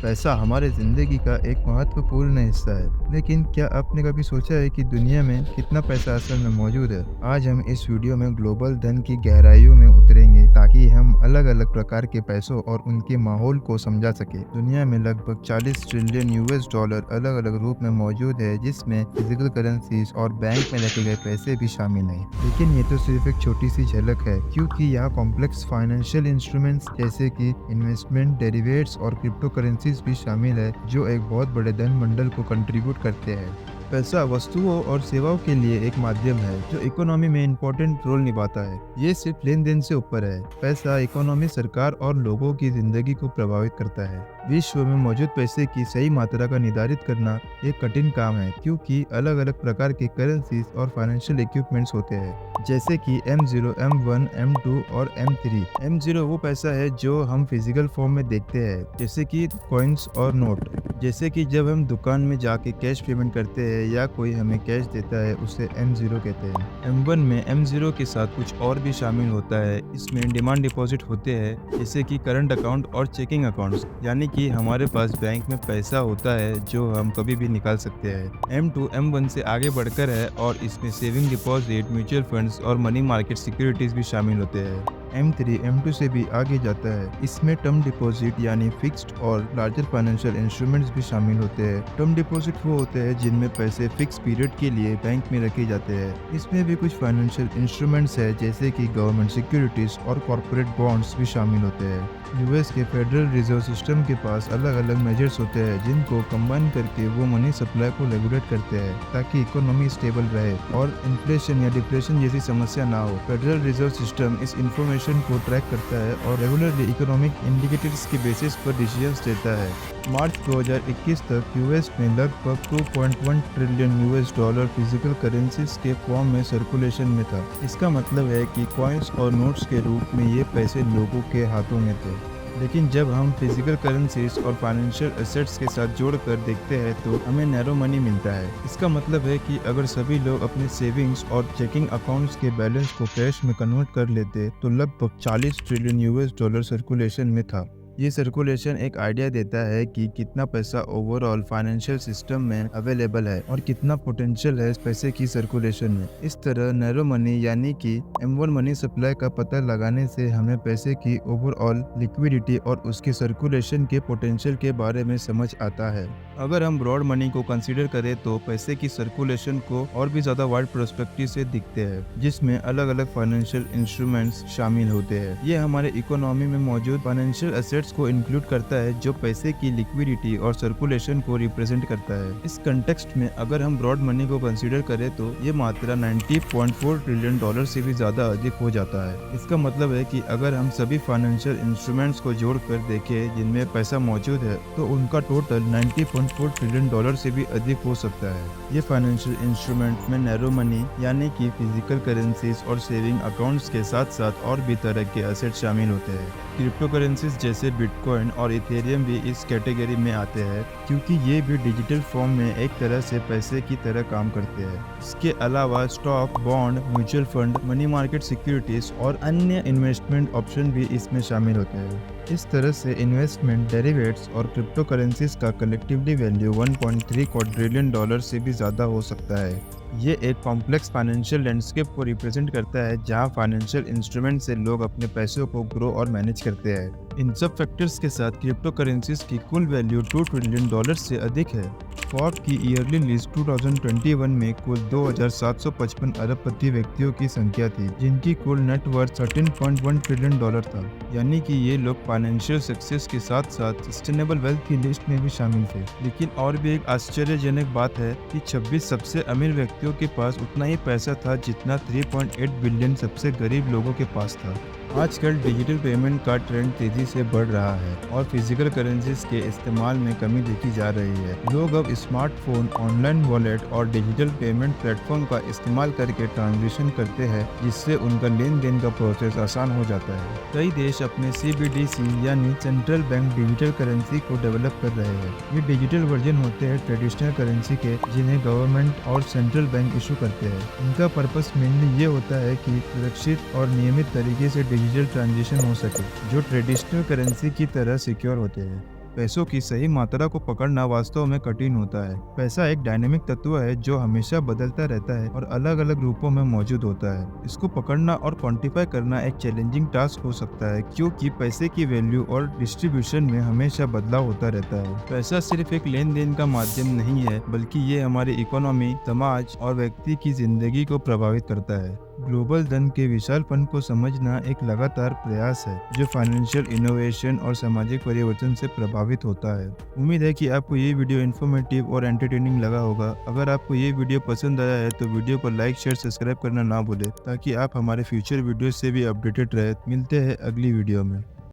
पैसा हमारे ज़िंदगी का एक महत्वपूर्ण हिस्सा है, लेकिन क्या आपने कभी सोचा है कि दुनिया में कितना पैसा असल में मौजूद है? आज हम इस वीडियो में ग्लोबल धन की गहराइयों में उतरेंगे ताकि हम अलग-अलग प्रकार के पैसों और उनके माहौल को समझा सकें। दुनिया में लगभग 40 ट्रिलियन यूएस डॉलर अलग-अलग रूप में मौजूद है, जिसमें फिजिकल करेंसीज और बैंक में रखे गए पैसे भी शामिल हैं। लेकिन ये तो सिर्फ एक छोटी सी झलक है, क्योंकि यहाँ कॉम्प्लेक्स फाइनेंशियल इंस्ट्रूमेंट्स जैसे कि इन्वेस्टमेंट डेरिवेट्स और क्रिप्टो करेंसीज भी शामिल है, जो एक बहुत बड़े धन बंडल को कंट्रीब्यूट करते हैं। पैसा वस्तुओं और सेवाओं के लिए एक माध्यम है जो इकोनॉमी में इम्पोर्टेंट रोल निभाता है। ये सिर्फ लेन देन से ऊपर है। पैसा इकोनॉमी, सरकार और लोगों की जिंदगी को प्रभावित करता है। विश्व में मौजूद पैसे की सही मात्रा का निर्धारित करना एक कठिन काम है, क्योंकि अलग अलग प्रकार के करेंसीज और फाइनेंशियल इक्विपमेंट्स होते हैं, जैसे कि M0, M1, M2 और M3। M0 वो पैसा है जो हम फिजिकल फॉर्म में देखते हैं, जैसे कि कॉइन्स और नोट। जैसे कि जब हम दुकान में जाके कैश पेमेंट करते हैं या कोई हमें कैश देता है, उसे M0 कहते हैं। M1 में M0 के साथ कुछ और भी शामिल होता है। इसमें डिमांड डिपॉजिट होते हैं, जैसे कि करंट अकाउंट और चेकिंग अकाउंट्स, यानी कि हमारे पास बैंक में पैसा होता है जो हम कभी भी निकाल सकते हैं। M2 M1 से आगे बढ़कर है और इसमें सेविंग डिपॉजिट, म्यूचुअल फंड्स और मनी मार्केट सिक्योरिटीज भी शामिल होते हैं। M3 M2 से भी आगे जाता है। इसमें टर्म डिपॉजिट यानी फिक्स्ड और लार्जर फाइनेंशियल इंस्ट्रूमेंट्स भी शामिल होते हैं। टर्म डिपॉजिट वो होते हैं जिनमें पैसे फिक्स पीरियड के लिए बैंक में रखे जाते हैं। इसमें भी कुछ फाइनेंशियल इंस्ट्रूमेंट्स है, जैसे कि गवर्नमेंट सिक्योरिटीज और कॉर्पोरेट बॉन्ड्स भी शामिल होते हैं। यूएस के फेडरल रिजर्व सिस्टम के पास अलग अलग मेजर्स होते हैं, जिनको कंबाइन करके वो मनी सप्लाई को रेगुलेट करते हैं, ताकि इकोनॉमी स्टेबल रहे और इन्फ्लेशन या डिप्रेशन जैसी समस्या ना हो। फेडरल रिजर्व सिस्टम इस इंफॉर्मेशन को ट्रैक करता है और रेगुलरली इकोनॉमिक इंडिकेटर्स के बेसिस पर डिसीजंस देता है। मार्च 2021 तक यूएस में लगभग 2.1 trillion US dollar physical currencies के फॉर्म में सर्कुलेशन में था। इसका मतलब है कि कॉइन्स और नोट्स के रूप में ये पैसे लोगों के हाथों में थे। लेकिन जब हम फिजिकल करेंसीज और फाइनेंशियल एसेट्स के साथ जोड़कर देखते हैं तो हमें नैरो मनी मिलता है। इसका मतलब है कि अगर सभी लोग अपने सेविंग्स और चेकिंग अकाउंट्स के बैलेंस को कैश में कन्वर्ट कर लेते तो लगभग 40 ट्रिलियन यूएस डॉलर सर्कुलेशन में था। ये सर्कुलेशन एक आइडिया देता है कि कितना पैसा ओवरऑल फाइनेंशियल सिस्टम में अवेलेबल है और कितना पोटेंशियल है पैसे की सर्कुलेशन में। इस तरह नैरो मनी यानी कि M1 मनी सप्लाई का पता लगाने से हमें पैसे की ओवरऑल लिक्विडिटी और उसके सर्कुलेशन के पोटेंशियल के बारे में समझ आता है। अगर हम ब्रॉड मनी को कंसीडर करें तो पैसे की सर्कुलेशन को और भी ज्यादा वाइड पर्सपेक्टिव से दिखते हैं, जिसमें अलग अलग फाइनेंशियल इंस्ट्रूमेंट्स शामिल होते हैं। ये हमारे इकोनॉमी में मौजूद फाइनेंशियल एसेट्स को इंक्लूड करता है, जो पैसे की लिक्विडिटी और सर्कुलेशन को रिप्रेजेंट करता है। इस कंटेक्स्ट में अगर हम ब्रॉड मनी को कंसीडर करें तो ये मात्रा 90.4 ट्रिलियन डॉलर से भी ज्यादा अधिक हो जाता है। इसका मतलब है कि अगर हम सभी फाइनेंशियल इंस्ट्रूमेंट्स को जोड़कर देखें जिनमें पैसा मौजूद है, तो उनका टोटल 90.4 ट्रिलियन डॉलर से भी अधिक हो सकता है। ये फाइनेंशियल इंस्ट्रूमेंट में नैरो मनी यानी कि फिजिकल करेंसीज और सेविंग अकाउंट्स के साथ साथ और भी तरह के एसेट शामिल होते हैं। क्रिप्टो करेंसीज जैसे बिटकॉइन और इथेरियम भी इस कैटेगरी में आते हैं, क्योंकि ये भी डिजिटल फॉर्म में एक तरह से पैसे की तरह काम करते हैं। इसके अलावा stock, bond, mutual fund, money market securities और अन्य इन्वेस्टमेंट ऑप्शन भी इसमें शामिल होते हैं। इस तरह से इन्वेस्टमेंट, डेरिवेट्स और क्रिप्टो करेंसीज का कलेक्टिवली वैल्यू 1.3 क्वाड्रिलियन डॉलर से भी ज़्यादा हो सकता है। ये एक कॉम्प्लेक्स फाइनेंशियल लैंडस्केप को रिप्रेजेंट करता है, जहां फाइनेंशियल इंस्ट्रूमेंट से लोग अपने पैसों को ग्रो और मैनेज करते हैं। इन सब फैक्टर्स के साथ क्रिप्टो करेंसीज की कुल वैल्यू 2 ट्रिलियन डॉलर से अधिक है। फोर्ब्स की ईयरली लिस्ट 2021 में कुल 2,755 अरबपति व्यक्तियों की संख्या थी, जिनकी कुल नेटवर्थ 13.1 ट्रिलियन डॉलर था। यानी कि ये लोग फाइनेंशियल सक्सेस के साथ साथ सस्टेनेबल वेल्थ की लिस्ट में भी शामिल थे। लेकिन और भी एक आश्चर्यजनक बात है कि 26 सबसे अमीर व्यक्तियों के पास उतना ही पैसा था जितना 3.8 बिलियन सबसे गरीब लोगों के पास था। आजकल डिजिटल पेमेंट का ट्रेंड तेजी से बढ़ रहा है और फिजिकल करेंसीज के इस्तेमाल में कमी देखी जा रही है। लोग अब स्मार्टफोन, ऑनलाइन वॉलेट और डिजिटल पेमेंट प्लेटफॉर्म का इस्तेमाल करके ट्रांजैक्शन करते हैं, जिससे उनका लेन देन का प्रोसेस आसान हो जाता है। कई देश अपने CBDC यानी सेंट्रल बैंक डिजिटल करेंसी को डेवलप कर रहे हैं। ये डिजिटल वर्जन होते हैं ट्रेडिशनल करेंसी के, जिन्हें गवर्नमेंट और सेंट्रल बैंक इशू करते हैं। इनका पर्पस मेनली ये होता है कि सुरक्षित और नियमित तरीके से डिजिटल ट्रांजेक्शन हो सके, जो ट्रेडिशनल करेंसी की तरह सिक्योर होते हैं। पैसों की सही मात्रा को पकड़ना वास्तव में कठिन होता है। पैसा एक डायनेमिक तत्व है जो हमेशा बदलता रहता है और अलग अलग रूपों में मौजूद होता है। इसको पकड़ना और क्वांटिफाई करना एक चैलेंजिंग टास्क हो सकता है, क्योंकि पैसे की वैल्यू और डिस्ट्रीब्यूशन में हमेशा बदलाव होता रहता है। पैसा सिर्फ एक लेन देन का माध्यम नहीं है, बल्कि ये हमारी इकोनॉमी, समाज और व्यक्ति की जिंदगी को प्रभावित करता है। ग्लोबल धन के विशालपन को समझना एक लगातार प्रयास है जो फाइनेंशियल इनोवेशन और सामाजिक परिवर्तन से प्रभावित होता है। उम्मीद है कि आपको ये वीडियो इन्फॉर्मेटिव और एंटरटेनिंग लगा होगा। अगर आपको ये वीडियो पसंद आया है तो वीडियो को लाइक, शेयर, सब्सक्राइब करना ना भूलें, ताकि आप हमारे फ्यूचर वीडियो से भी अपडेटेड रहे। मिलते हैं अगली वीडियो में।